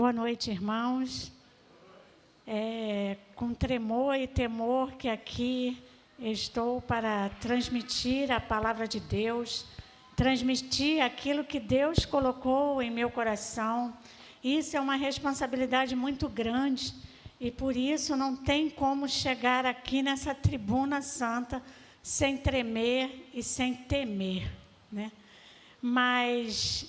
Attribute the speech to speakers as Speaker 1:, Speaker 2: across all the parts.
Speaker 1: Boa noite, irmãos. Com tremor e temor que aqui estou para transmitir a palavra de Deus, transmitir aquilo que Deus colocou em meu coração. Isso é uma responsabilidade muito grande e por isso não tem como chegar aqui nessa tribuna santa sem tremer e sem temer, né? Mas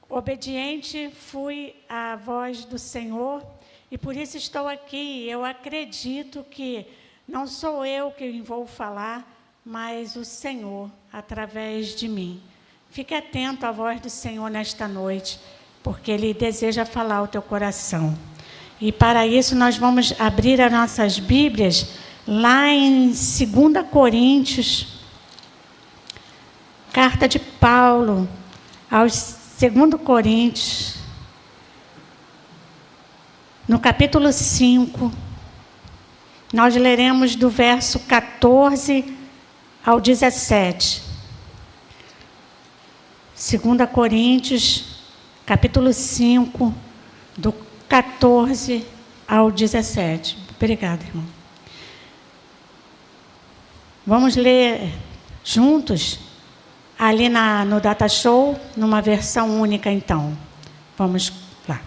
Speaker 1: obediente fui à voz do Senhor e por isso estou aqui. Eu acredito que não sou eu quem vou falar, mas o Senhor através de mim. Fique atento à voz do Senhor nesta noite, porque Ele deseja falar ao teu coração. E para isso nós vamos abrir as nossas Bíblias lá em 2 Coríntios, carta de Paulo aos 2 Coríntios, no capítulo 5, nós leremos do verso 14 ao 17. 2 Coríntios, capítulo 5, do 14 ao 17. Obrigada, irmão. Vamos ler juntos? Ali no Data Show, numa versão única, então. Vamos lá.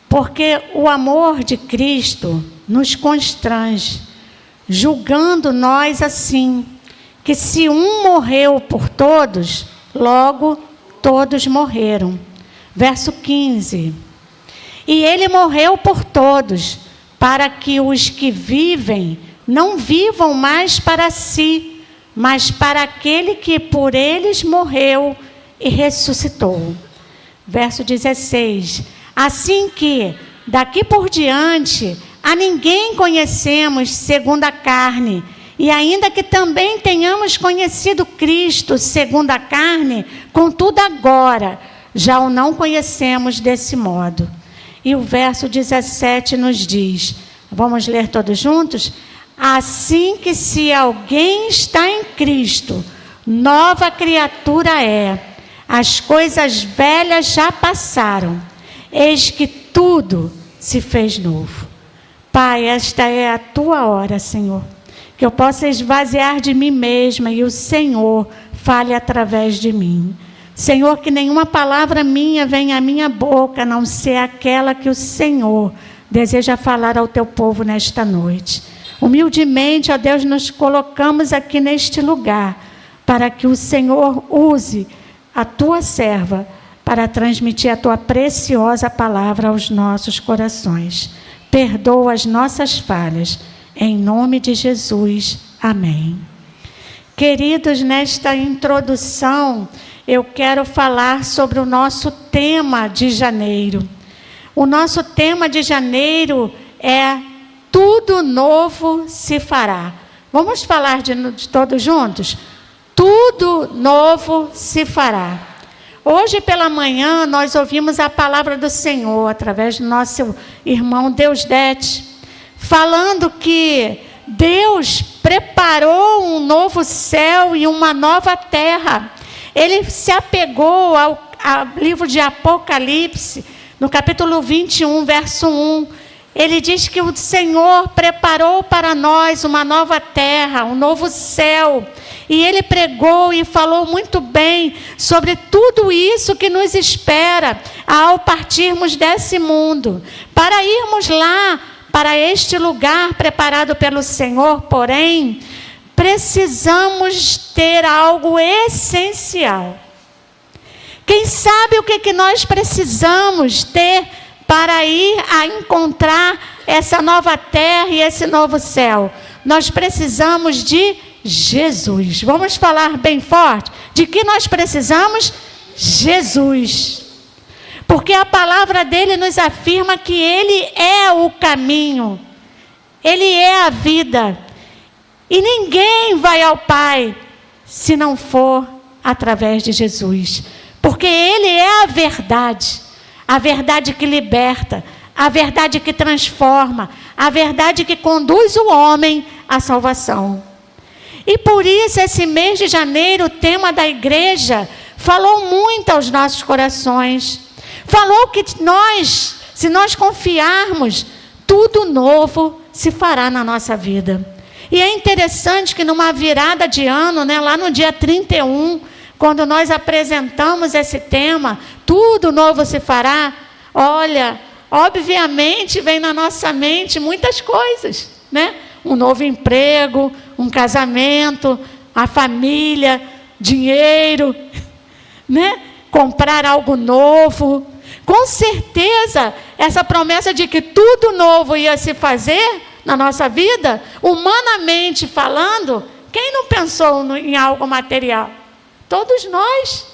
Speaker 1: Porque o amor de Cristo nos constrange, julgando nós assim, que se um morreu por todos, logo todos morreram. Verso 15. E ele morreu por todos, para que os que vivem não vivam mais para si, mas para aquele que por eles morreu e ressuscitou. Verso 16. Assim que, daqui por diante, a ninguém conhecemos segundo a carne, e ainda que também tenhamos conhecido Cristo segundo a carne, contudo agora, já o não conhecemos desse modo. E o verso 17 nos diz, vamos ler todos juntos? Assim que se alguém está em Cristo, nova criatura é. As coisas velhas já passaram, eis que tudo se fez novo. Pai, esta é a tua hora, Senhor, que eu possa esvaziar de mim mesma e o Senhor fale através de mim. Senhor, que nenhuma palavra minha venha à minha boca, a não ser aquela que o Senhor deseja falar ao teu povo nesta noite. Humildemente, ó Deus, nos colocamos aqui neste lugar, para que o Senhor use a tua serva para transmitir a tua preciosa palavra aos nossos corações. Perdoa as nossas falhas, em nome de Jesus. Amém. Queridos, nesta introdução, eu quero falar sobre o nosso tema de janeiro. O nosso tema de janeiro é tudo novo se fará. Vamos falar de todos juntos? Tudo novo se fará. Hoje pela manhã nós ouvimos a palavra do Senhor através do nosso irmão Deusdete, falando que Deus preparou um novo céu e uma nova terra. Ele se apegou ao livro de Apocalipse, no capítulo 21, verso 1. Ele diz que o Senhor preparou para nós uma nova terra, um novo céu. E ele pregou e falou muito bem sobre tudo isso que nos espera ao partirmos desse mundo. Para irmos lá, para este lugar preparado pelo Senhor, porém, precisamos ter algo essencial. Quem sabe o que nós precisamos ter para ir a encontrar essa nova terra e esse novo céu? Nós precisamos de Jesus. Vamos falar bem forte? De que nós precisamos? Jesus. Porque a palavra dele nos afirma que ele é o caminho, ele é a vida. E ninguém vai ao Pai se não for através de Jesus. Porque ele é a verdade que liberta, a verdade que transforma, a verdade que conduz o homem à salvação. E por isso, esse mês de janeiro, o tema da igreja falou muito aos nossos corações. Falou que nós se nós confiarmos, tudo novo se fará na nossa vida. E é interessante que numa virada de ano, né, lá no dia 31, quando nós apresentamos esse tema, tudo novo se fará, olha, obviamente vem na nossa mente muitas coisas, né? Um novo emprego, um casamento, a família, dinheiro, né? Comprar algo novo. Com certeza, essa promessa de que tudo novo ia se fazer na nossa vida, humanamente falando, quem não pensou em algo material? Todos nós.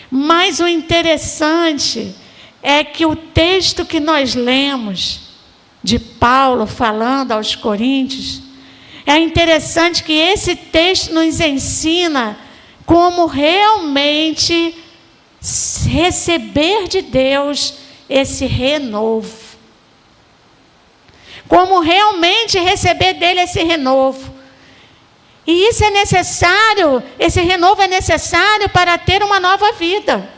Speaker 1: Mas o interessante é que o texto que nós lemos, de Paulo falando aos Coríntios, é interessante que esse texto nos ensina como realmente receber de Deus esse renovo. Como realmente receber dele esse renovo. E isso é necessário, esse renovo é necessário para ter uma nova vida.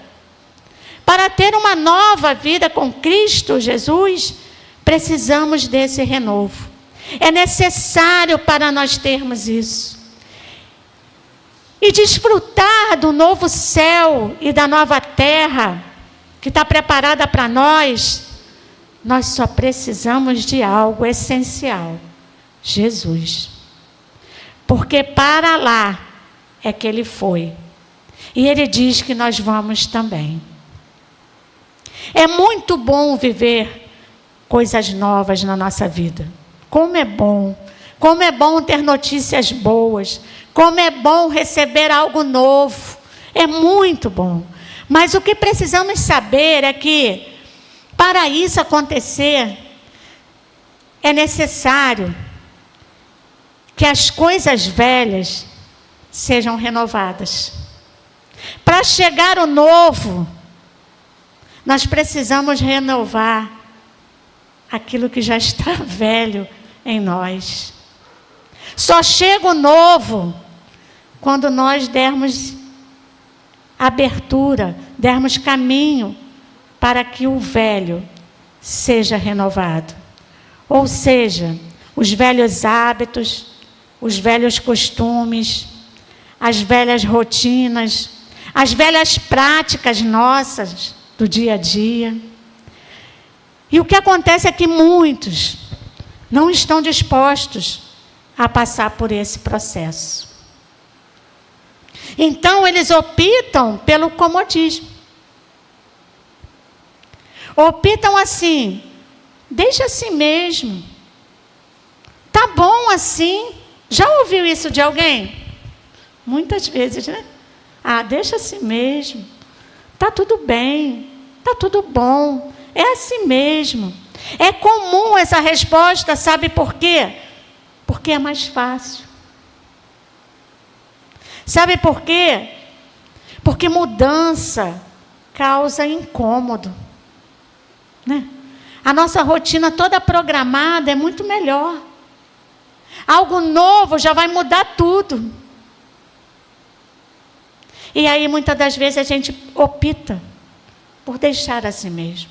Speaker 1: Para ter uma nova vida com Cristo Jesus, precisamos desse renovo. É necessário para nós termos isso. E desfrutar do novo céu e da nova terra que está preparada para nós, nós só precisamos de algo essencial: Jesus. Porque para lá é que Ele foi. E Ele diz que nós vamos também. É muito bom viver coisas novas na nossa vida. Como é bom. Como é bom ter notícias boas. Como é bom receber algo novo. É muito bom. Mas o que precisamos saber é que, para isso acontecer, é necessário que as coisas velhas sejam renovadas. Para chegar o novo, nós precisamos renovar aquilo que já está velho em nós. Só chega o novo quando nós dermos abertura, dermos caminho para que o velho seja renovado. Ou seja, os velhos hábitos, os velhos costumes, as velhas rotinas, as velhas práticas nossas do dia a dia. E o que acontece é que muitos não estão dispostos a passar por esse processo. Então, eles optam pelo comodismo. Optam assim: deixa assim mesmo. Tá bom assim. Já ouviu isso de alguém? Muitas vezes, né? Ah, deixa assim mesmo. Tá tudo bem. Tá tudo bom. É assim mesmo. É comum essa resposta, sabe por quê? Porque é mais fácil. Sabe por quê? Porque mudança causa incômodo, né? A nossa rotina toda programada é muito melhor. Algo novo já vai mudar tudo. E aí, muitas das vezes, a gente opta por deixar assim mesmo.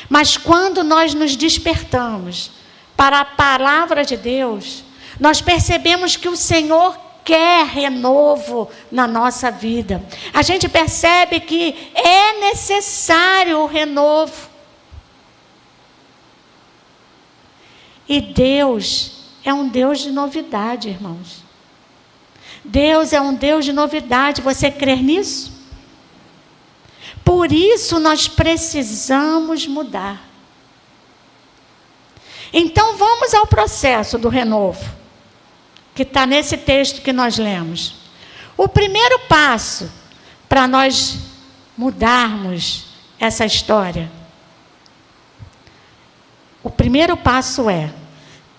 Speaker 1: Mas quando nós nos despertamos para a palavra de Deus, nós percebemos que o Senhor quer renovo na nossa vida. A gente percebe que é necessário o renovo. E Deus é um Deus de novidade, irmãos. Deus é um Deus de novidade. Você crê nisso? Por isso nós precisamos mudar. Então vamos ao processo do renovo, que está nesse texto que nós lemos. O primeiro passo para nós mudarmos essa história, o primeiro passo é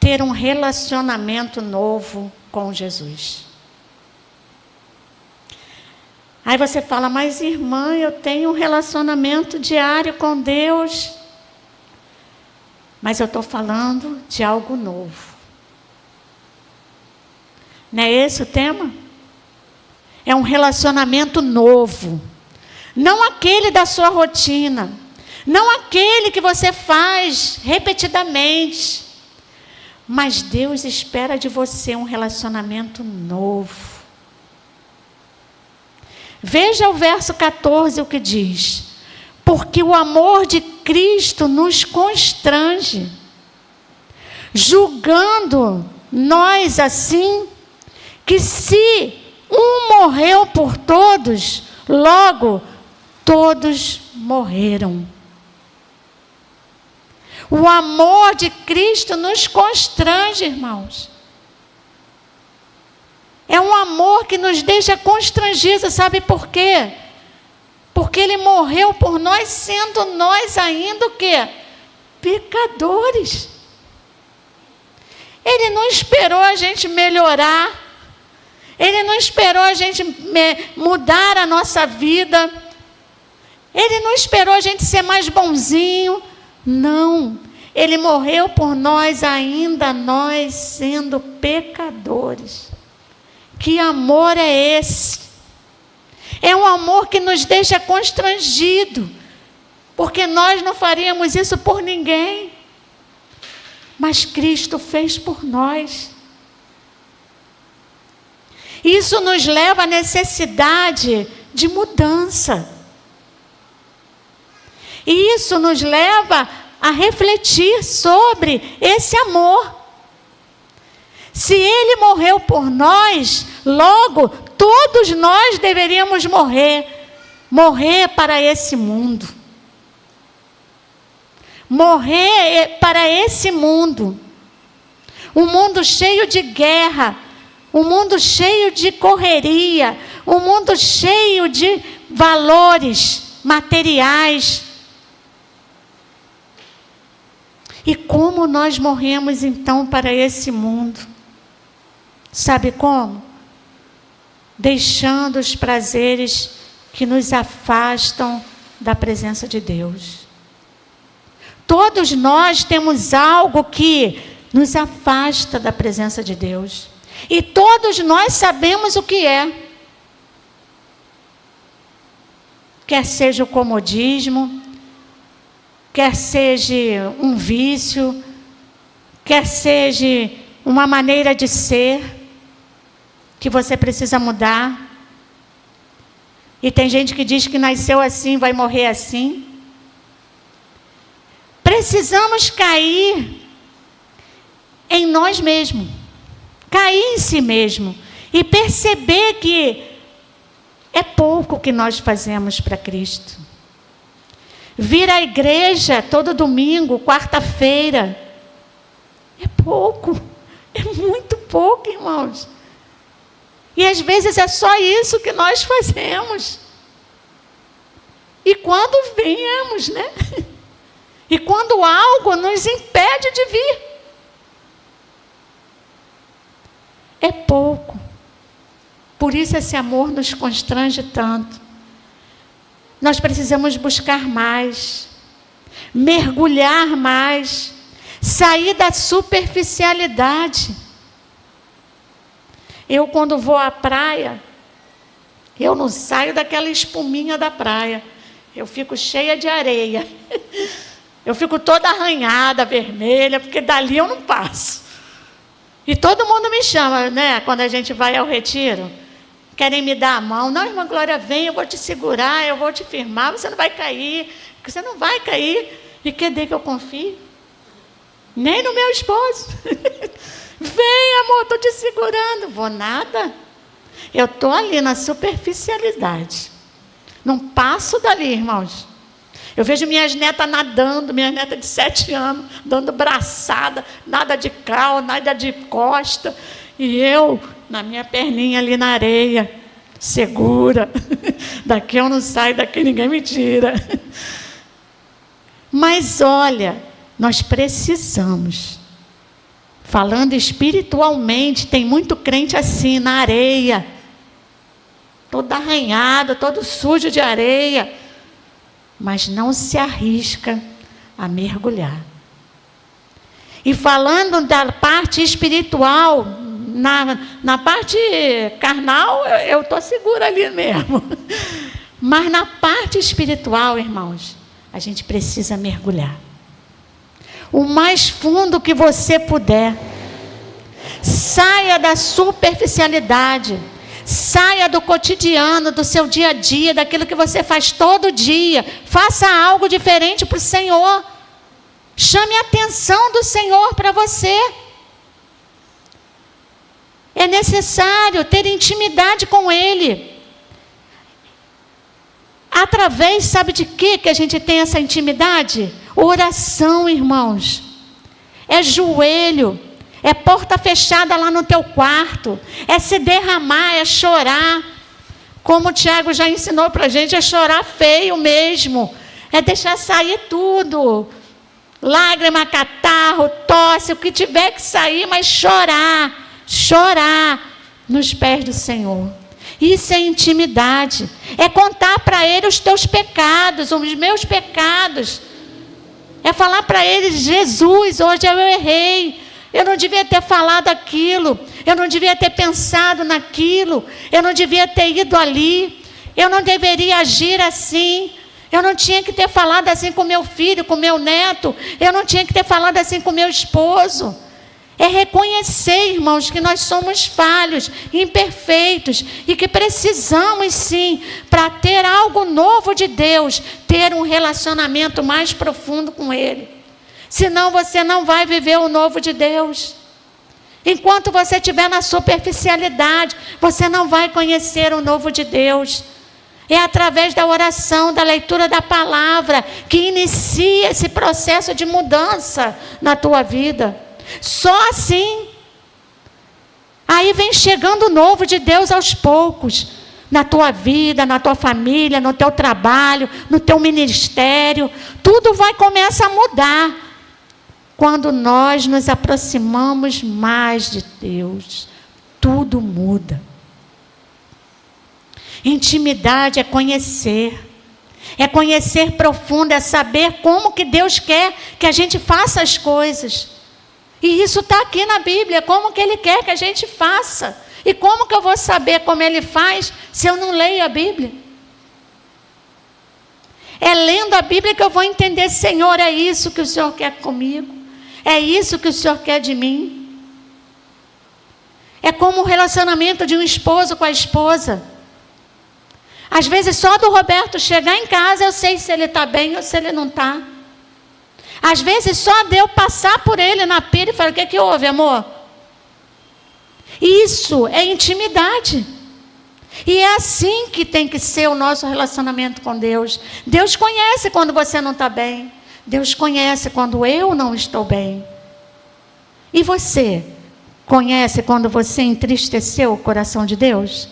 Speaker 1: ter um relacionamento novo com Jesus. Aí você fala: mas irmã, eu tenho um relacionamento diário com Deus. Mas eu estou falando de algo novo. Não é esse o tema? É um relacionamento novo. Não aquele da sua rotina. Não aquele que você faz repetidamente. Mas Deus espera de você um relacionamento novo. Veja o verso 14, o que diz: porque o amor de Cristo nos constrange, julgando nós assim, que se um morreu por todos, logo todos morreram. O amor de Cristo nos constrange, irmãos. É um amor que nos deixa constrangidos, sabe por quê? Porque Ele morreu por nós, sendo nós ainda o quê? Pecadores. Ele não esperou a gente melhorar. Ele não esperou a gente mudar a nossa vida. Ele não esperou a gente ser mais bonzinho. Não. Ele morreu por nós, ainda nós sendo pecadores. Que amor é esse? É um amor que nos deixa constrangido, porque nós não faríamos isso por ninguém, mas Cristo fez por nós. Isso nos leva à necessidade de mudança. E isso nos leva a refletir sobre esse amor. Se Ele morreu por nós, logo todos nós deveríamos morrer para esse mundo. Morrer para esse mundo. Um mundo cheio de guerra, um mundo cheio de correria, um mundo cheio de valores materiais. E como nós morremos então para esse mundo? Sabe como? Deixando os prazeres que nos afastam da presença de Deus. Todos nós temos algo que nos afasta da presença de Deus. E todos nós sabemos o que é. Quer seja o comodismo, quer seja um vício, quer seja uma maneira de ser, que você precisa mudar. E tem gente que diz que nasceu assim, vai morrer assim. Precisamos cair em nós mesmos, cair em si mesmo e perceber que é pouco que nós fazemos para Cristo. Vir à igreja todo domingo, quarta-feira, é pouco, é muito pouco, irmãos. E às vezes é só isso que nós fazemos. E quando viemos, né? E quando algo nos impede de vir, é pouco. Por isso esse amor nos constrange tanto. Nós precisamos buscar mais, mergulhar mais, sair da superficialidade. Eu, quando vou à praia, eu não saio daquela espuminha da praia. Eu fico cheia de areia. Eu fico toda arranhada, vermelha, porque dali eu não passo. E todo mundo me chama, né? Quando a gente vai ao retiro, querem me dar a mão. Não, irmã Glória, vem, eu vou te segurar, eu vou te firmar, você não vai cair. Você não vai cair. E cadê que eu confio? Nem no meu esposo. Vem, amor, estou te segurando. Vou nada. Eu estou ali na superficialidade. Não passo dali, irmãos. Eu vejo minhas netas nadando, minhas netas de 7 anos, dando braçada, nada de cal, nada de costa. E eu, na minha perninha ali na areia, segura. Daqui eu não saio, daqui ninguém me tira. Mas olha, nós precisamos. Falando espiritualmente, tem muito crente assim, na areia. Todo arranhado, todo sujo de areia. Mas não se arrisca a mergulhar. E falando da parte espiritual, na parte carnal, eu estou segura ali mesmo. Mas na parte espiritual, irmãos, a gente precisa mergulhar. O mais fundo que você puder. Saia da superficialidade. Saia do cotidiano, do seu dia a dia, daquilo que você faz todo dia. Faça algo diferente para o Senhor. Chame a atenção do Senhor para você. É necessário ter intimidade com Ele. Através, sabe de quê que a gente tem essa intimidade? Oração, irmãos. É joelho. É porta fechada lá no teu quarto. É se derramar, é chorar. Como o Tiago já ensinou para a gente, é chorar feio mesmo. É deixar sair tudo. Lágrima, catarro, tosse, o que tiver que sair, mas chorar. Chorar nos pés do Senhor. Isso é intimidade. É contar para Ele os teus pecados, os meus pecados. É falar para Ele, Jesus, hoje eu errei. Eu não devia ter falado aquilo. Eu não devia ter pensado naquilo. Eu não devia ter ido ali. Eu não deveria agir assim. Eu não tinha que ter falado assim com meu filho, com meu neto. Eu não tinha que ter falado assim com meu esposo. É reconhecer, irmãos, que nós somos falhos, imperfeitos e que precisamos sim, para ter algo novo de Deus, ter um relacionamento mais profundo com Ele. Senão você não vai viver o novo de Deus. Enquanto você estiver na superficialidade, você não vai conhecer o novo de Deus. É através da oração, da leitura da palavra, que inicia esse processo de mudança na tua vida. Só assim. Aí vem chegando o novo de Deus aos poucos. Na tua vida, na tua família, no teu trabalho, no teu ministério. Tudo vai começar a mudar. Quando nós nos aproximamos mais de Deus, tudo muda. Intimidade é conhecer profundo, é saber como que Deus quer que a gente faça as coisas. E isso está aqui na Bíblia, como que Ele quer que a gente faça. E como que eu vou saber como Ele faz se eu não leio a Bíblia? É lendo a Bíblia que eu vou entender, Senhor, é isso que o Senhor quer comigo. É isso que o Senhor quer de mim. É como o relacionamento de um esposo com a esposa. Às vezes só do Roberto chegar em casa eu sei se ele está bem ou se ele não está. Às vezes só de eu passar por ele na pira e falar, o que houve, amor? Isso é intimidade. E é assim que tem que ser o nosso relacionamento com Deus. Deus conhece quando você não está bem. Deus conhece quando eu não estou bem. E você conhece quando você entristeceu o coração de Deus?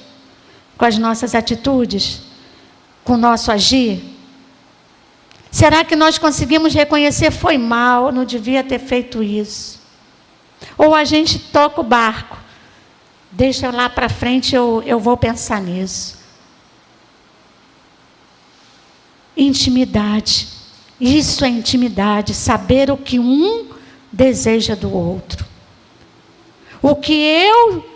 Speaker 1: Com as nossas atitudes? Com o nosso agir? Será que nós conseguimos reconhecer, foi mal, não devia ter feito isso? Ou a gente toca o barco, deixa lá para frente, eu vou pensar nisso. Intimidade. Isso é intimidade, saber o que um deseja do outro. O que eu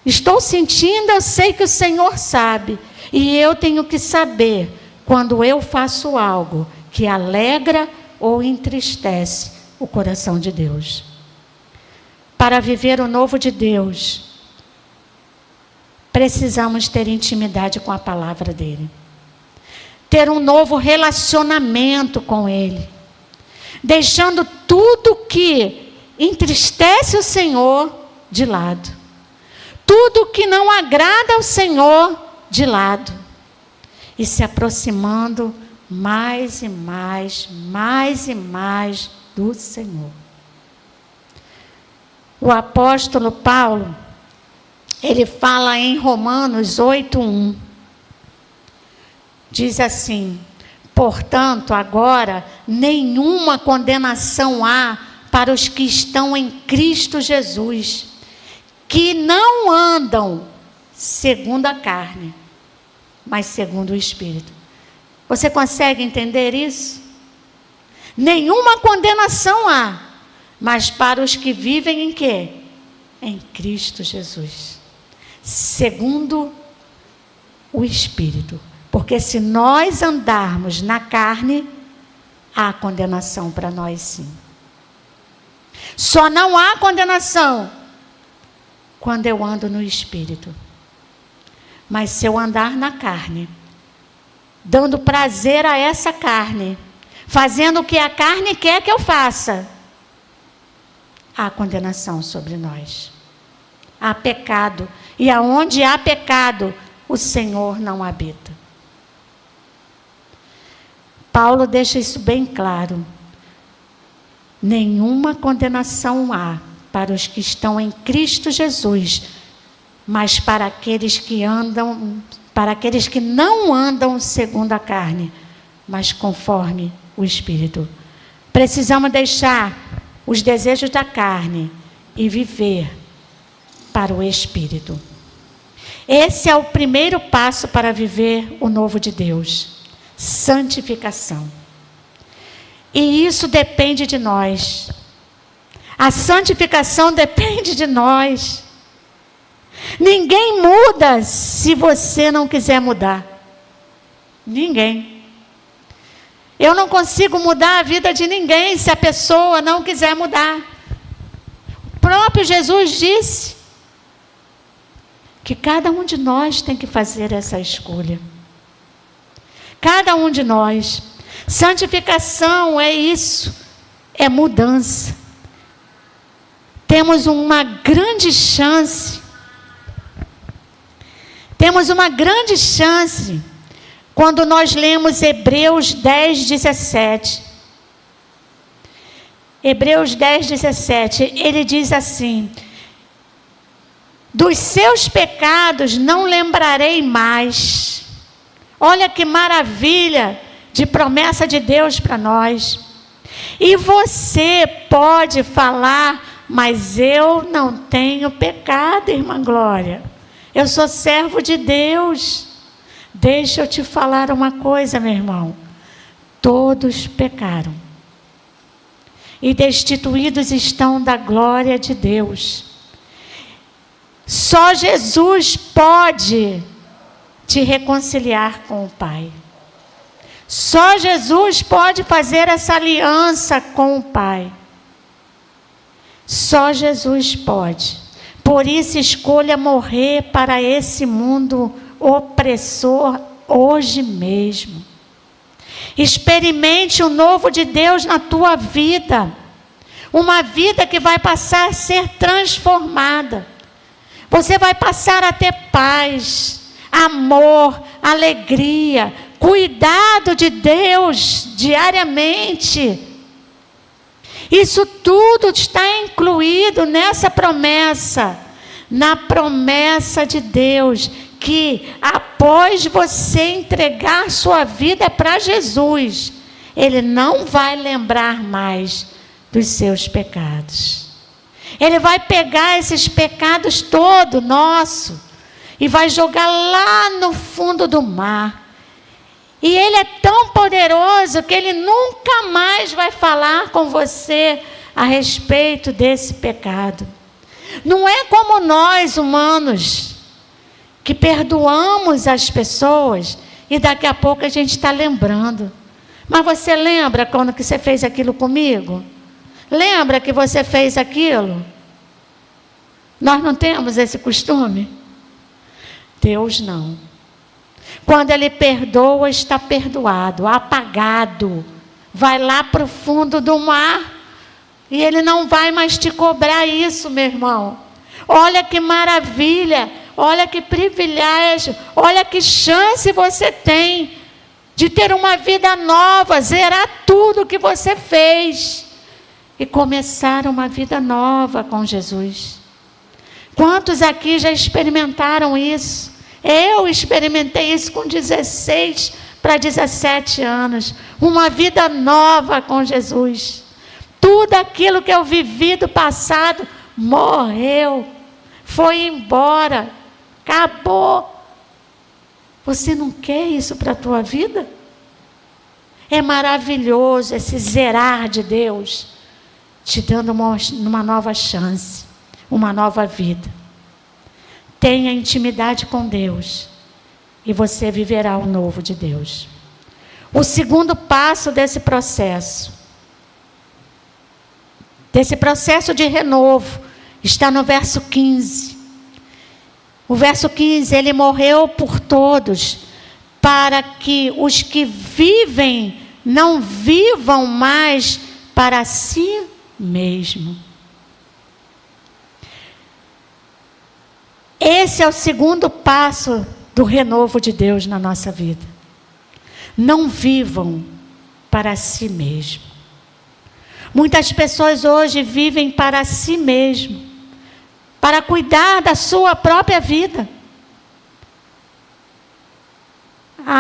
Speaker 1: estou sentindo, eu sei que o Senhor sabe. E eu tenho que saber quando eu faço algo que alegra ou entristece o coração de Deus. Para viver o novo de Deus, precisamos ter intimidade com a palavra dele. Ter um novo relacionamento com Ele. Deixando tudo que entristece o Senhor de lado. Tudo que não agrada ao Senhor de lado. E se aproximando mais e mais do Senhor. O apóstolo Paulo, ele fala em Romanos 8:1. Diz assim: portanto, agora nenhuma condenação há para os que estão em Cristo Jesus, que não andam segundo a carne, mas segundo o Espírito. Você consegue entender isso? Nenhuma condenação há, mas para os que vivem em quê? Em Cristo Jesus, segundo o Espírito. Porque se nós andarmos na carne, há condenação para nós, sim. Só não há condenação quando eu ando no Espírito. Mas se eu andar na carne, dando prazer a essa carne, fazendo o que a carne quer que eu faça, há condenação sobre nós. Há pecado. E aonde há pecado, o Senhor não habita. Paulo deixa isso bem claro. Nenhuma condenação há para os que estão em Cristo Jesus, mas para aqueles que não andam segundo a carne, mas conforme o Espírito. Precisamos deixar os desejos da carne e viver para o Espírito. Esse é o primeiro passo para viver o novo de Deus. Santificação. E isso depende de nós. A santificação depende de nós. Ninguém muda se você não quiser mudar. Ninguém. Eu não consigo mudar a vida de ninguém se a pessoa não quiser mudar. O próprio Jesus disse que cada um de nós tem que fazer essa escolha. Cada um de nós. Santificação é isso, é mudança. Temos uma grande chance. Temos uma grande chance quando nós lemos Hebreus 10, 17. Hebreus 10, 17, ele diz assim: dos seus pecados não lembrarei mais. Olha que maravilha de promessa de Deus para nós. E você pode falar, mas eu não tenho pecado, irmã Glória. Eu sou servo de Deus. Deixa eu te falar uma coisa, meu irmão. Todos pecaram. E destituídos estão da glória de Deus. Só Jesus pode te reconciliar com o Pai. Só Jesus pode fazer essa aliança com o Pai. Só Jesus pode. Por isso, escolha morrer para esse mundo opressor hoje mesmo. Experimente o novo de Deus na tua vida. Uma vida que vai passar a ser transformada. Você vai passar a ter paz, amor, alegria, cuidado de Deus diariamente. Isso tudo está incluído nessa promessa, na promessa de Deus, que após você entregar sua vida para Jesus, Ele não vai lembrar mais dos seus pecados. Ele vai pegar esses pecados todos nossos e vai jogar lá no fundo do mar. E Ele é tão poderoso que Ele nunca mais vai falar com você a respeito desse pecado. Não é como nós, humanos, que perdoamos as pessoas e daqui a pouco a gente está lembrando. Mas você lembra quando que você fez aquilo comigo? Lembra que você fez aquilo? Nós não temos esse costume? Deus não. Quando Ele perdoa, está perdoado, apagado. Vai lá para o fundo do mar e Ele não vai mais te cobrar isso, meu irmão. Olha que maravilha, olha que privilégio, olha que chance você tem de ter uma vida nova, zerar tudo que você fez e começar uma vida nova com Jesus. Quantos aqui já experimentaram isso? Eu experimentei isso com 16 para 17 anos. Uma vida nova com Jesus. Tudo aquilo que eu vivi do passado morreu. Foi embora. Acabou. Você não quer isso para a tua vida? É maravilhoso esse zerar de Deus, te dando uma nova chance, uma nova vida. Tenha intimidade com Deus e você viverá o novo de Deus. O segundo passo desse processo de renovo, está no verso 15. O verso 15, ele morreu por todos, para que os que vivem não vivam mais para si mesmo. Esse é o segundo passo do renovo de Deus na nossa vida. Não vivam para si mesmo. Muitas pessoas hoje vivem para si mesmo, para cuidar da sua própria vida.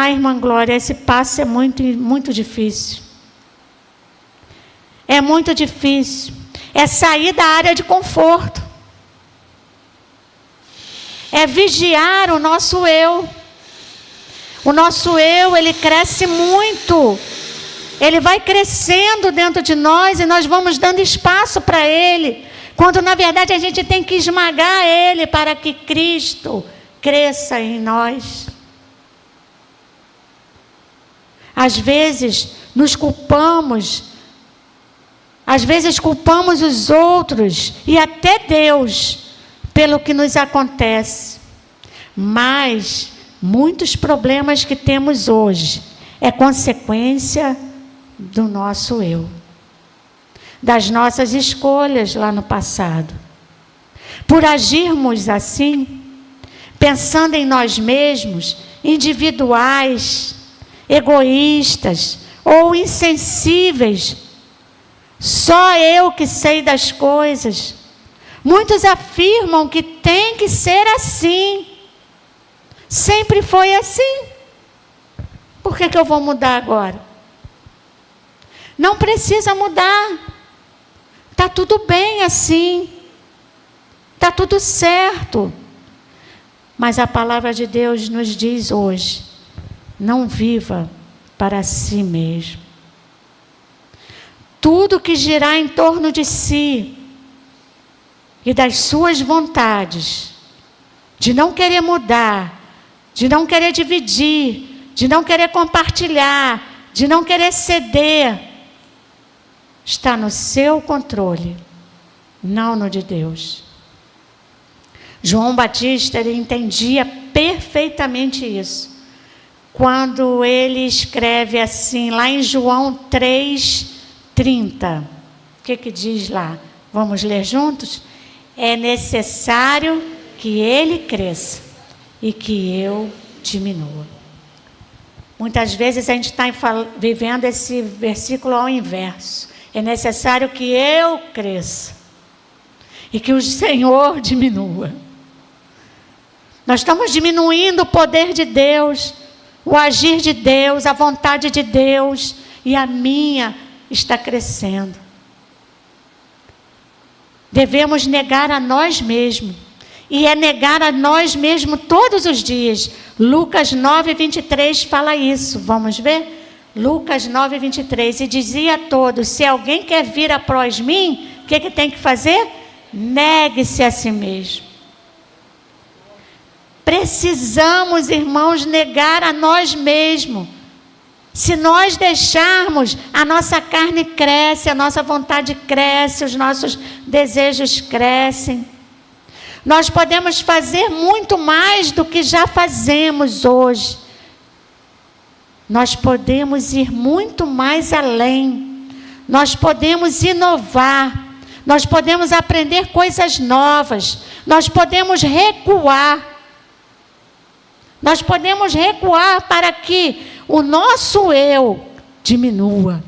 Speaker 1: Irmã Glória, esse passo é muito difícil. É muito difícil. É sair da área de conforto. É vigiar o nosso eu. O nosso eu, ele cresce muito. Ele vai crescendo dentro de nós e nós vamos dando espaço para ele. Quando na verdade a gente tem que esmagar ele para que Cristo cresça em nós. Às vezes nos culpamos. Às vezes culpamos os outros e até Deus pelo que nos acontece. Mas muitos problemas que temos hoje é consequência do nosso eu, das nossas escolhas lá no passado. Por agirmos assim, pensando em nós mesmos, individuais, egoístas ou insensíveis, só eu que sei das coisas. Muitos afirmam que tem que ser assim. Sempre foi assim. Por que eu vou mudar agora? Não precisa mudar. Está tudo bem assim. Está tudo certo. Mas a palavra de Deus nos diz hoje: não viva para si mesmo. Tudo que girar em torno de si e das suas vontades, de não querer mudar, de não querer dividir, de não querer compartilhar, de não querer ceder, está no seu controle, não no de Deus. João Batista, ele entendia perfeitamente isso, quando ele escreve assim, lá em João 3:30. O que diz lá? Vamos ler juntos? É necessário que ele cresça e que eu diminua. Muitas vezes a gente está vivendo esse versículo ao inverso. É necessário que eu cresça e que o Senhor diminua. Nós estamos diminuindo o poder de Deus, o agir de Deus, a vontade de Deus, e a minha está crescendo. Devemos negar a nós mesmos. E é negar a nós mesmos todos os dias. Lucas 9:23 fala isso. Vamos ver? Lucas 9:23. E dizia a todos: se alguém quer vir após mim, o que tem que fazer? Negue-se a si mesmo. Precisamos, irmãos, negar a nós mesmos. Se nós deixarmos, a nossa carne cresce, a nossa vontade cresce, os nossos desejos crescem. Nós podemos fazer muito mais do que já fazemos hoje. Nós podemos ir muito mais além. Nós podemos inovar. Nós podemos aprender coisas novas. Nós podemos recuar. Nós podemos recuar para que o nosso eu diminua.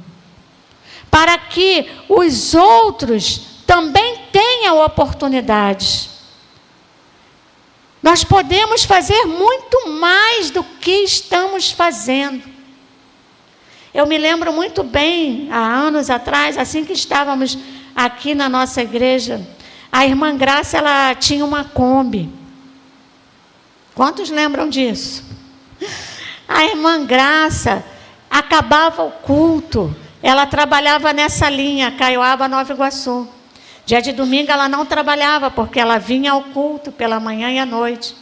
Speaker 1: Para que os outros também tenham oportunidades. Nós podemos fazer muito mais do que estamos fazendo. Eu me lembro muito bem, há anos atrás, assim que estávamos aqui na nossa igreja, a irmã Graça, ela tinha uma Kombi. Quantos lembram disso? A irmã Graça, acabava o culto, ela trabalhava nessa linha, Caioaba, Nova Iguaçu. Dia de domingo ela não trabalhava, porque ela vinha ao culto pela manhã e à noite.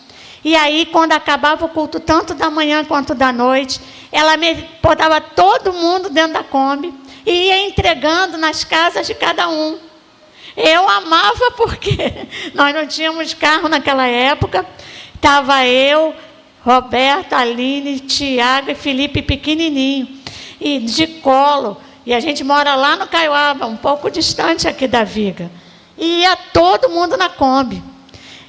Speaker 1: E aí, quando acabava o culto, tanto da manhã quanto da noite, ela botava todo mundo dentro da Kombi e ia entregando nas casas de cada um. Eu amava porque nós não tínhamos carro naquela época. Estava eu, Roberto, Aline, Tiago e Felipe pequenininho. E de colo. E a gente mora lá no Caiuaba, um pouco distante aqui da Viga. E ia todo mundo na Kombi.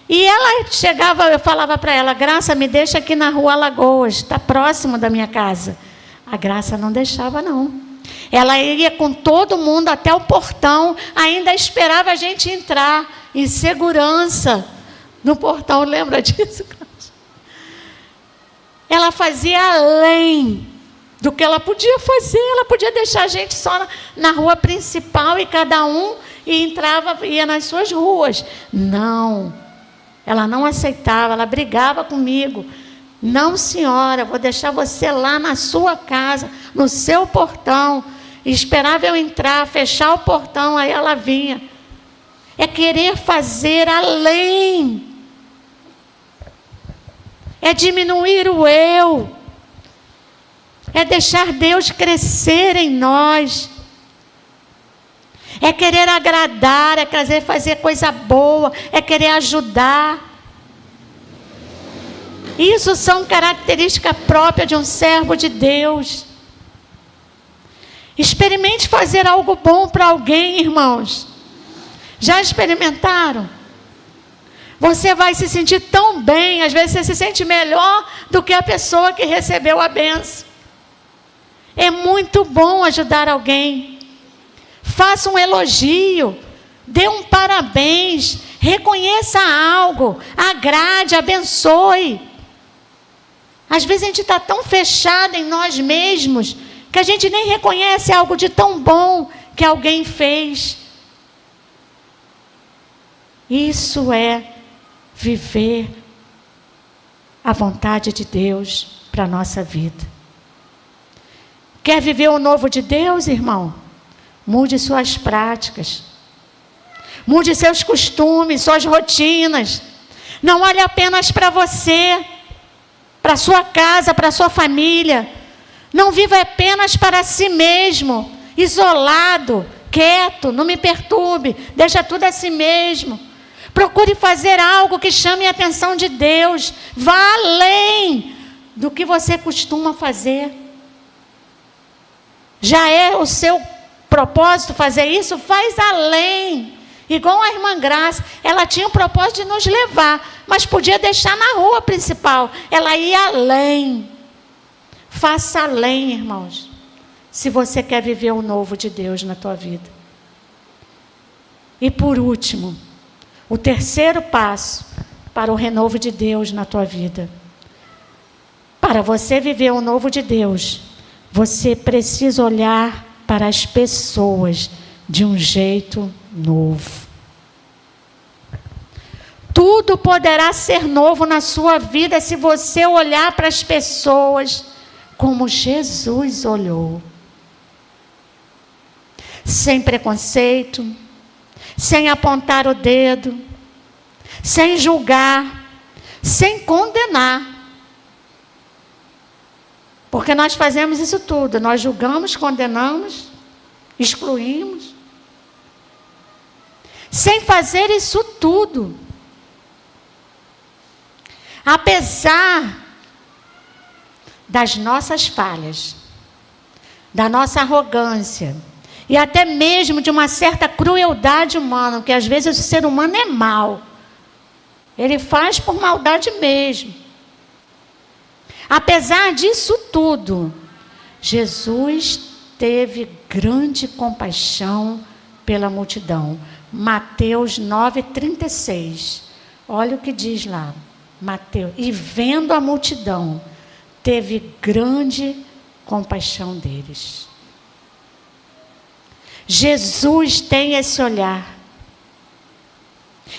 Speaker 1: E ela chegava, eu falava para ela, Graça, me deixa aqui na rua Alagoas, está próximo da minha casa. A Graça não deixava, não. Ela ia com todo mundo até o portão, ainda esperava a gente entrar em segurança no portão. Lembra disso? Ela fazia além do que ela podia fazer. Ela podia deixar a gente só na rua principal e cada um ia nas suas ruas. Não, ela não aceitava, ela brigava comigo. Não, senhora, vou deixar você lá na sua casa, no seu portão. E esperava eu entrar, fechar o portão, aí ela vinha. É querer fazer além. É diminuir o eu. É deixar Deus crescer em nós. É querer agradar, é querer fazer coisa boa, é querer ajudar. Isso são características próprias de um servo de Deus. Experimente fazer algo bom para alguém, irmãos. Já experimentaram? Você vai se sentir tão bem, às vezes você se sente melhor do que a pessoa que recebeu a bênção. É muito bom ajudar alguém. Faça um elogio, dê um parabéns, reconheça algo, agrade, abençoe. Às vezes a gente está tão fechado em nós mesmos que a gente nem reconhece algo de tão bom que alguém fez. Isso é viver a vontade de Deus para a nossa vida. Quer viver o novo de Deus, irmão? Mude suas práticas. Mude seus costumes, suas rotinas. Não olhe apenas para você, para sua casa, para sua família. Não viva apenas para si mesmo, isolado, quieto, não me perturbe, deixa tudo a si mesmo. Procure fazer algo que chame a atenção de Deus. Vá além do que você costuma fazer. Já é o seu propósito fazer isso? Faz além. Igual a irmã Graça, ela tinha o propósito de nos levar, mas podia deixar na rua principal. Ela ia além. Faça além, irmãos, se você quer viver o novo de Deus na tua vida. E por último, o terceiro passo para o renovo de Deus na tua vida. Para você viver o novo de Deus, você precisa olhar para as pessoas de um jeito novo. Tudo poderá ser novo na sua vida se você olhar para as pessoas como Jesus olhou. Sem preconceito, sem apontar o dedo, sem julgar, sem condenar. Porque nós fazemos isso tudo, nós julgamos, condenamos, excluímos. Sem fazer isso tudo, apesar das nossas falhas, da nossa arrogância e até mesmo de uma certa crueldade humana, porque às vezes o ser humano é mau. Ele faz por maldade mesmo. Apesar disso tudo, Jesus teve grande compaixão pela multidão. Mateus 9:36. Olha o que diz lá. Mateus. E vendo a multidão, teve grande compaixão deles. Jesus tem esse olhar.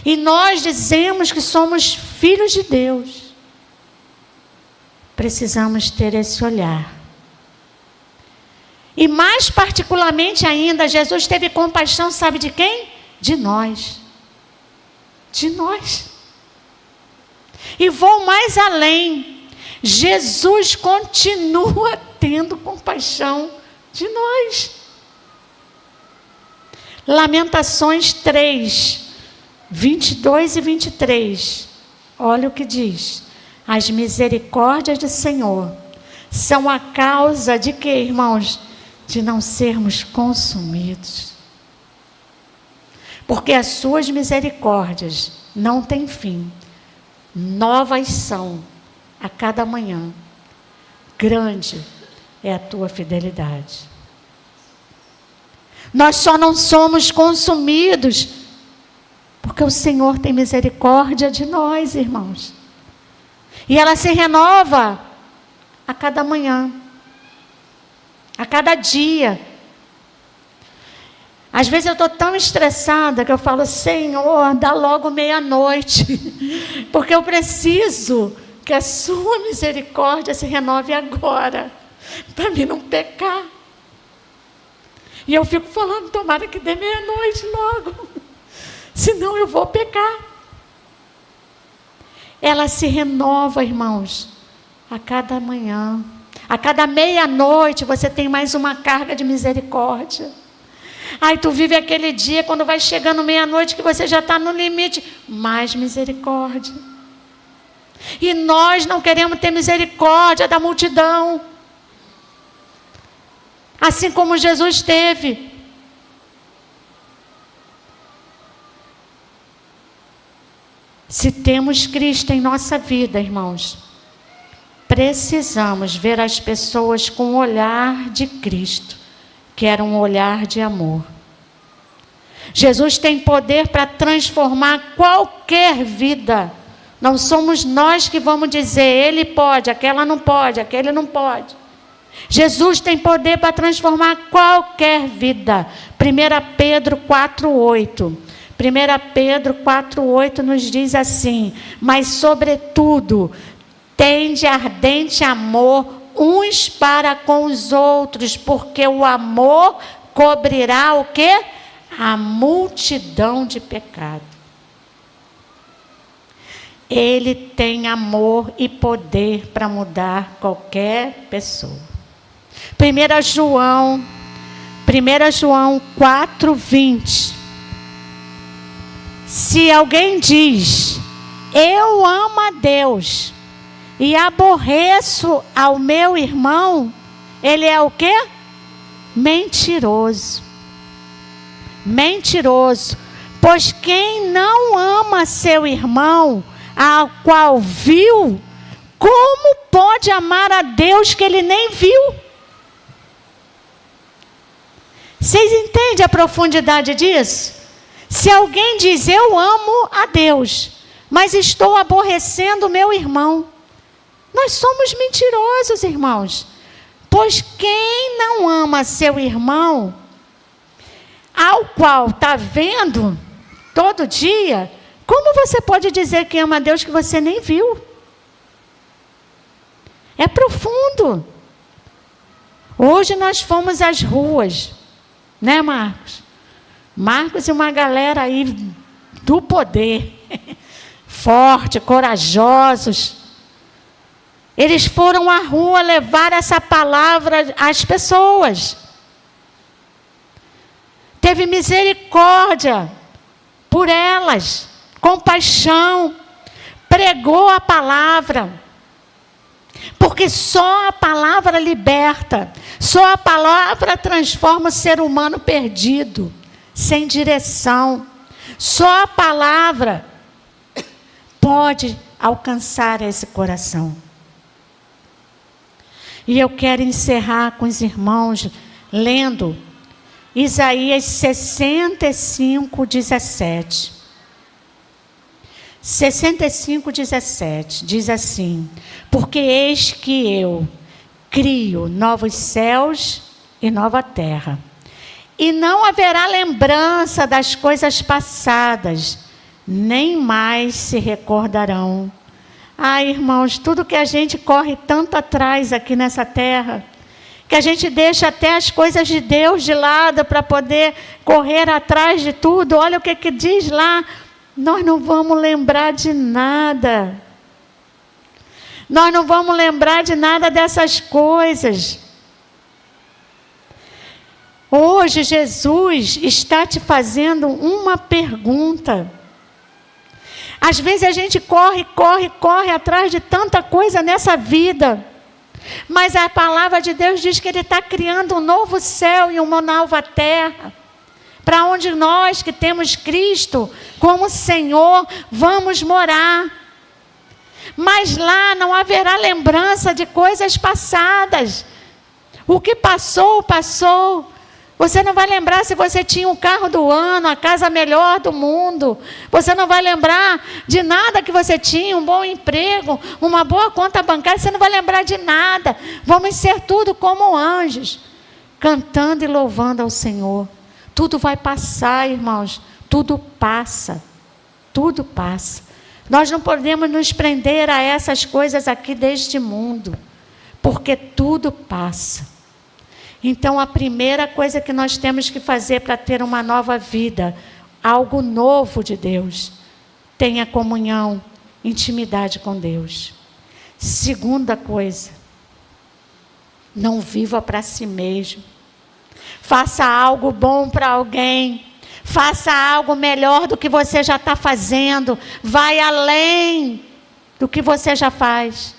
Speaker 1: E nós dizemos que somos filhos de Deus. Precisamos ter esse olhar. E mais particularmente ainda, Jesus teve compaixão, sabe de quem? De nós. De nós. E vou mais além. Jesus continua tendo compaixão de nós. Lamentações 3, 22 e 23. Olha o que diz. As misericórdias do Senhor são a causa de quê, irmãos? De não sermos consumidos. Porque as suas misericórdias não têm fim. Novas são a cada manhã. Grande é a tua fidelidade. Nós só não somos consumidos porque o Senhor tem misericórdia de nós, irmãos. E ela se renova a cada manhã, a cada dia. Às vezes eu estou tão estressada que eu falo, Senhor, dá logo meia-noite, porque eu preciso que a sua misericórdia se renove agora, para mim não pecar. E eu fico falando, tomara que dê meia-noite logo, senão eu vou pecar. Ela se renova, irmãos, a cada manhã. A cada meia-noite você tem mais uma carga de misericórdia. Aí tu vive aquele dia, quando vai chegando meia-noite, que você já está no limite, mais misericórdia. E nós não queremos ter misericórdia da multidão. Assim como Jesus teve. Se temos Cristo em nossa vida, irmãos, precisamos ver as pessoas com o olhar de Cristo, que era um olhar de amor. Jesus tem poder para transformar qualquer vida. Não somos nós que vamos dizer, ele pode, aquela não pode, aquele não pode. Jesus tem poder para transformar qualquer vida. 1 Pedro 4,8. 1 Pedro 4,8 nos diz assim: mas sobretudo, tende ardente amor uns para com os outros, porque o amor cobrirá o quê? A multidão de pecado. Ele tem amor e poder para mudar qualquer pessoa. 1 João 4,20. Se alguém diz, eu amo a Deus e aborreço ao meu irmão, ele é o quê? Mentiroso. Mentiroso. Pois quem não ama seu irmão, ao qual viu, como pode amar a Deus que ele nem viu? Vocês entendem a profundidade disso? Se alguém diz, eu amo a Deus, mas estou aborrecendo o meu irmão, nós somos mentirosos, irmãos. Pois quem não ama seu irmão, ao qual está vendo todo dia, como você pode dizer que ama a Deus que você nem viu? É profundo. Hoje nós fomos às ruas, né, Marcos? Marcos e uma galera aí do poder, forte, corajosos. Eles foram à rua levar essa palavra às pessoas. Teve misericórdia por elas, compaixão, pregou a palavra. Porque só a palavra liberta, só a palavra transforma o ser humano perdido, sem direção. Só a palavra pode alcançar esse coração. E eu quero encerrar com os irmãos lendo Isaías 65:17. 65:17 diz assim: porque eis que eu crio novos céus e nova terra, e não haverá lembrança das coisas passadas, nem mais se recordarão. Ai, irmãos, tudo que a gente corre tanto atrás aqui nessa terra, que a gente deixa até as coisas de Deus de lado para poder correr atrás de tudo. Olha o que diz lá, nós não vamos lembrar de nada. Nós não vamos lembrar de nada dessas coisas. Hoje Jesus está te fazendo uma pergunta. Às vezes a gente corre atrás de tanta coisa nessa vida. Mas a palavra de Deus diz que Ele está criando um novo céu e uma nova terra. Para onde nós que temos Cristo como Senhor, vamos morar. Mas lá não haverá lembrança de coisas passadas. O que passou, passou. Você não vai lembrar se você tinha um carro do ano, a casa melhor do mundo. Você não vai lembrar de nada que você tinha, um bom emprego, uma boa conta bancária. Você não vai lembrar de nada. Vamos ser tudo como anjos, cantando e louvando ao Senhor. Tudo vai passar, irmãos. Tudo passa. Tudo passa. Nós não podemos nos prender a essas coisas aqui deste mundo, porque tudo passa. Então, a primeira coisa que nós temos que fazer para ter uma nova vida, algo novo de Deus, tenha comunhão, intimidade com Deus. Segunda coisa, não viva para si mesmo. Faça algo bom para alguém. Faça algo melhor do que você já está fazendo. Vai além do que você já faz.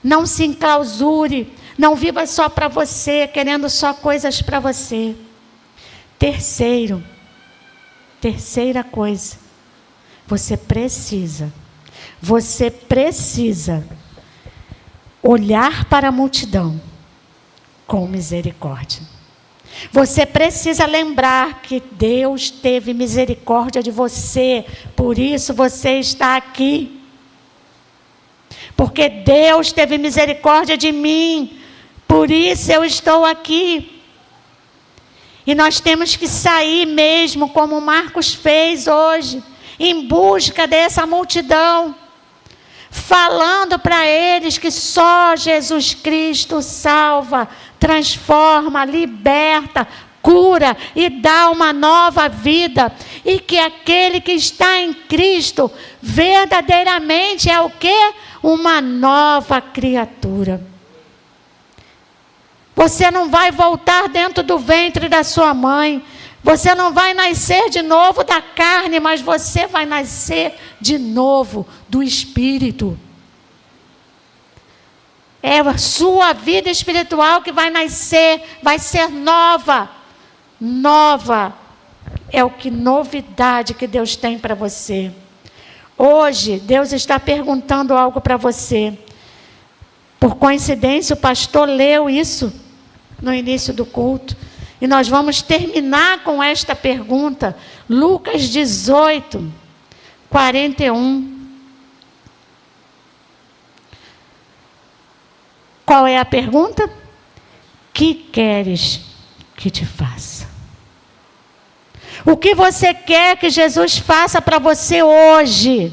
Speaker 1: Não se enclausure. Não viva só para você, querendo só coisas para você. Terceira coisa, você precisa olhar para a multidão com misericórdia. Você precisa lembrar que Deus teve misericórdia de você, por isso você está aqui. Porque Deus teve misericórdia de mim, por isso eu estou aqui. E nós temos que sair mesmo, como Marcos fez hoje, em busca dessa multidão, falando para eles que só Jesus Cristo salva, transforma, liberta, cura e dá uma nova vida. E que aquele que está em Cristo verdadeiramente é o quê? Uma nova criatura. Você não vai voltar dentro do ventre da sua mãe. Você não vai nascer de novo da carne, mas você vai nascer de novo do Espírito. É a sua vida espiritual que vai nascer, vai ser nova. Nova é o que novidade que Deus tem para você. Hoje, Deus está perguntando algo para você. Por coincidência, o pastor leu isso no início do culto. E nós vamos terminar com esta pergunta. Lucas 18, 41. Qual é a pergunta? Que queres que te faça? O que você quer que Jesus faça para você hoje?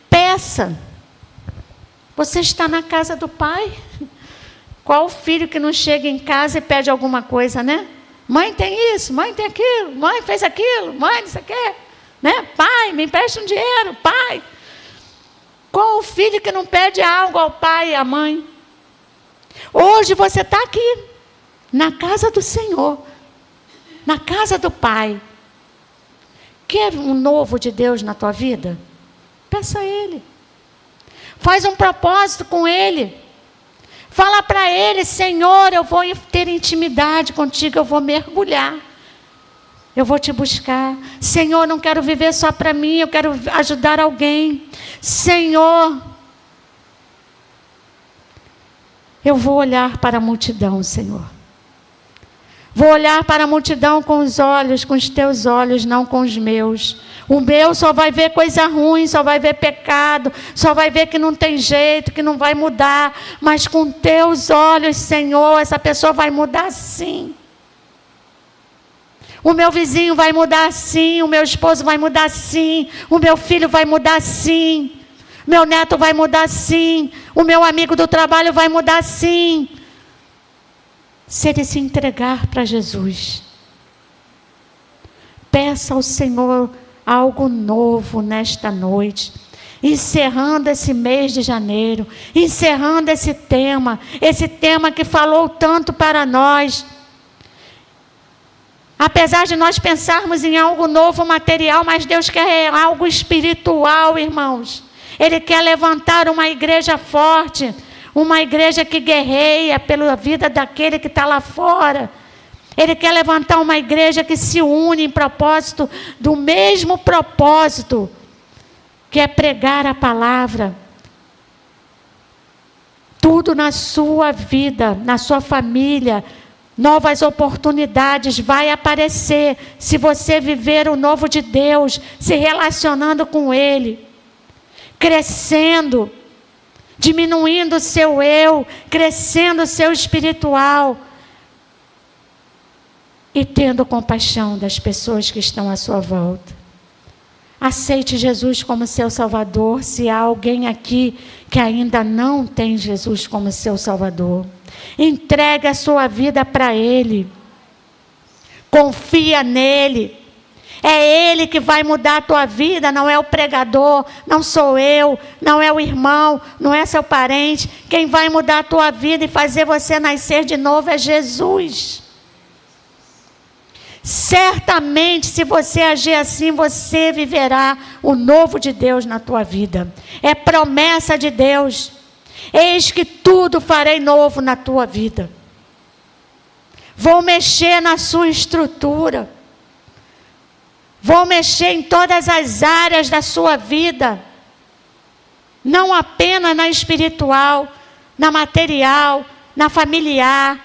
Speaker 1: Peça. Você está na casa do Pai? Qual filho que não chega em casa e pede alguma coisa, né? Mãe tem isso, mãe tem aquilo, mãe fez aquilo, mãe isso aqui, né? Pai, me empresta um dinheiro, pai. Qual o filho que não pede algo ao pai e à mãe? Hoje você está aqui, na casa do Senhor, na casa do Pai. Quer um novo de Deus na tua vida? Peça a Ele. Faz um propósito com Ele. Fala para Ele: Senhor, eu vou ter intimidade contigo, eu vou mergulhar. Eu vou te buscar. Senhor, não quero viver só para mim, eu quero ajudar alguém. Senhor, eu vou olhar para a multidão, Senhor. Vou olhar para a multidão com os olhos, com os teus olhos, não com os meus. O meu só vai ver coisa ruim, só vai ver pecado, só vai ver que não tem jeito, que não vai mudar. Mas com teus olhos, Senhor, essa pessoa vai mudar sim. O meu vizinho vai mudar sim, o meu esposo vai mudar sim, o meu filho vai mudar sim, meu neto vai mudar sim, o meu amigo do trabalho vai mudar sim. Se ele se entregar para Jesus, peça ao Senhor algo novo nesta noite. encerrando esse mês de janeiro, encerrando esse tema que falou tanto para nós. Apesar de nós pensarmos em algo novo, material, mas Deus quer algo espiritual, irmãos. Ele quer levantar uma igreja forte, uma igreja que guerreia pela vida daquele que está lá fora. Ele quer levantar uma igreja que se une em propósito, do mesmo propósito, que é pregar a palavra. Tudo na sua vida, na sua família, novas oportunidades vai aparecer se você viver o novo de Deus, se relacionando com Ele, crescendo, diminuindo o seu eu, crescendo o seu espiritual e tendo compaixão das pessoas que estão à sua volta. Aceite Jesus como seu Salvador, se há alguém aqui que ainda não tem Jesus como seu Salvador. Entregue a sua vida para Ele. Confia nele. É Ele que vai mudar a tua vida, não é o pregador, não sou eu, não é o irmão, não é seu parente. Quem vai mudar a tua vida e fazer você nascer de novo é Jesus. Certamente, se você agir assim, você viverá o novo de Deus na tua vida. É promessa de Deus. Eis que tudo farei novo na tua vida. Vou mexer na sua estrutura. Vou mexer em todas as áreas da sua vida. Não apenas na espiritual, na material, na familiar,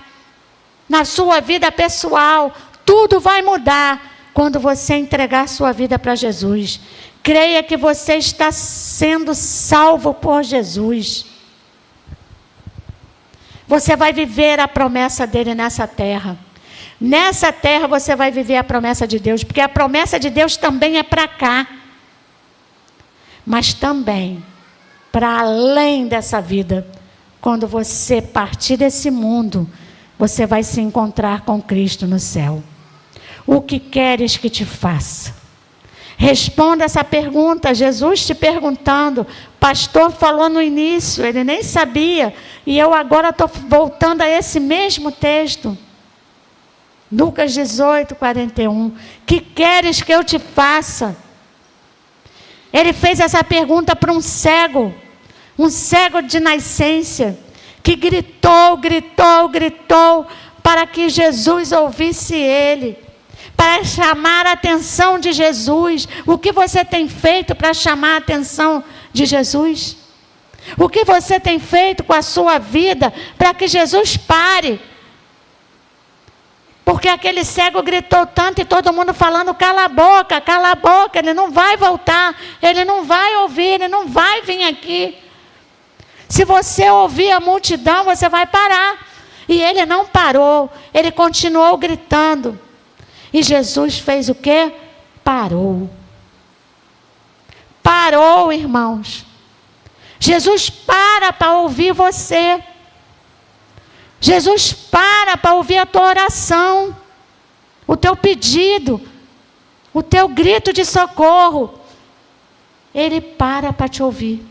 Speaker 1: na sua vida pessoal. Tudo vai mudar quando você entregar sua vida para Jesus. Creia que você está sendo salvo por Jesus. Você vai viver a promessa dele nessa terra. Nessa terra você vai viver a promessa de Deus, porque a promessa de Deus também é para cá. Mas também para além dessa vida. Quando você partir desse mundo, você vai se encontrar com Cristo no céu. O que queres que te faça? Responda essa pergunta. Jesus te perguntando. Pastor falou no início, ele nem sabia. E eu agora estou voltando a esse mesmo texto. Lucas 18, 41. Que queres que eu te faça? Ele fez essa pergunta para um cego de nascença, que gritou para que Jesus ouvisse ele. Para chamar a atenção de Jesus. O que você tem feito para chamar a atenção de Jesus? O que você tem feito com a sua vida para que Jesus pare? Porque aquele cego gritou tanto e todo mundo falando, cala a boca, ele não vai voltar, ele não vai ouvir, ele não vai vir aqui. Se você ouvir a multidão, você vai parar. E ele não parou, ele continuou gritando. E Jesus fez o quê? Parou. Parou, irmãos. Jesus para ouvir você. Jesus para ouvir a tua oração, o teu pedido, o teu grito de socorro. Ele para te ouvir.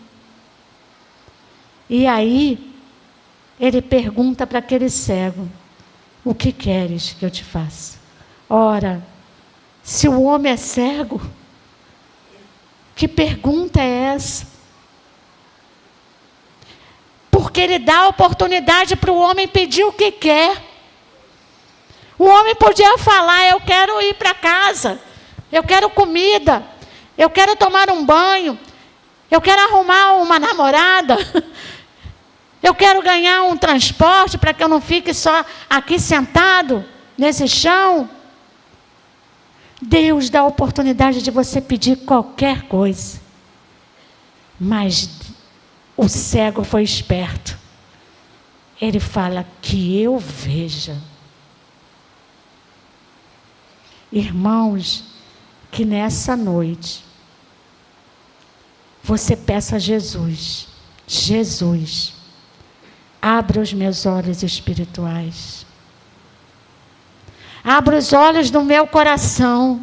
Speaker 1: E aí, ele pergunta para aquele cego, o que queres que eu te faça? Ora, se o homem é cego, que pergunta é essa? Porque ele dá a oportunidade para o homem pedir o que quer. O homem podia falar, eu quero ir para casa, eu quero comida, eu quero tomar um banho, eu quero arrumar uma namorada, eu quero ganhar um transporte para que eu não fique só aqui sentado nesse chão. Deus dá a oportunidade de você pedir qualquer coisa. Mas o cego foi esperto. Ele fala, que eu veja. Irmãos, que nessa noite você peça a Jesus, Jesus, abra os meus olhos espirituais. Abra os olhos do meu coração.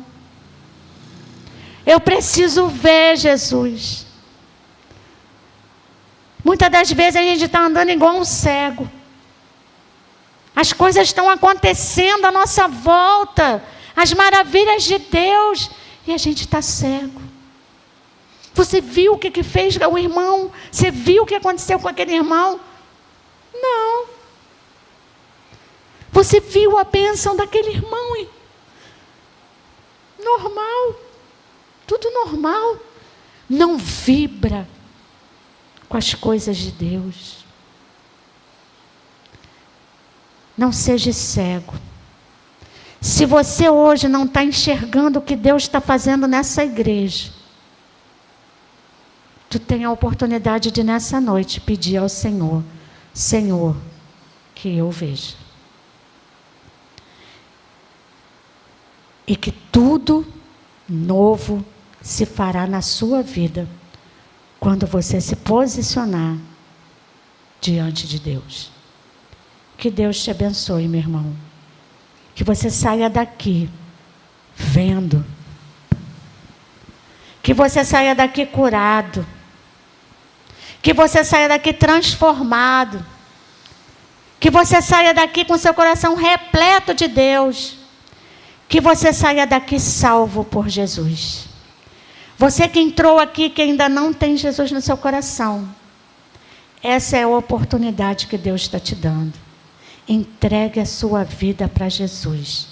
Speaker 1: Eu preciso ver, Jesus. Muitas das vezes a gente está andando igual um cego. As coisas estão acontecendo à nossa volta, as maravilhas de Deus, e a gente está cego. Você viu o que fez o irmão? Você viu o que aconteceu com aquele irmão? Não. Você viu a bênção daquele irmão? Normal. Tudo normal. Não vibra com as coisas de Deus. Não seja cego. Se você hoje não está enxergando o que Deus está fazendo nessa igreja, tu tem a oportunidade de nessa noite pedir ao Senhor: Senhor, que eu veja. E que tudo novo se fará na sua vida quando você se posicionar diante de Deus. Que Deus te abençoe, meu irmão. Que você saia daqui vendo. Que você saia daqui curado. Que você saia daqui transformado. Que você saia daqui com seu coração repleto de Deus. Que você saia daqui salvo por Jesus. Você que entrou aqui, que ainda não tem Jesus no seu coração, essa é a oportunidade que Deus está te dando. Entregue a sua vida para Jesus.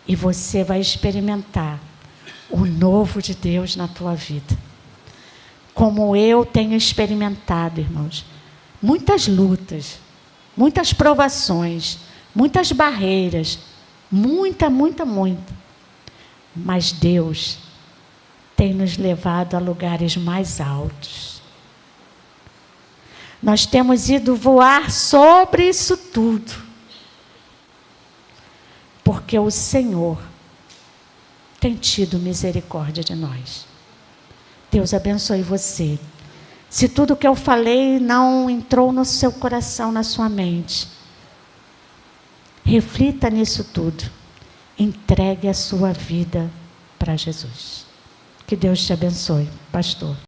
Speaker 1: E você vai experimentar o novo de Deus na tua vida. Como eu tenho experimentado, irmãos. Muitas lutas, muitas provações, muitas barreiras. Muita. Mas Deus tem nos levado a lugares mais altos. Nós temos ido voar sobre isso tudo. Porque o Senhor tem tido misericórdia de nós. Deus abençoe você. Se tudo que eu falei não entrou no seu coração, na sua mente, reflita nisso tudo. Entregue a sua vida para Jesus. Que Deus te abençoe, pastor.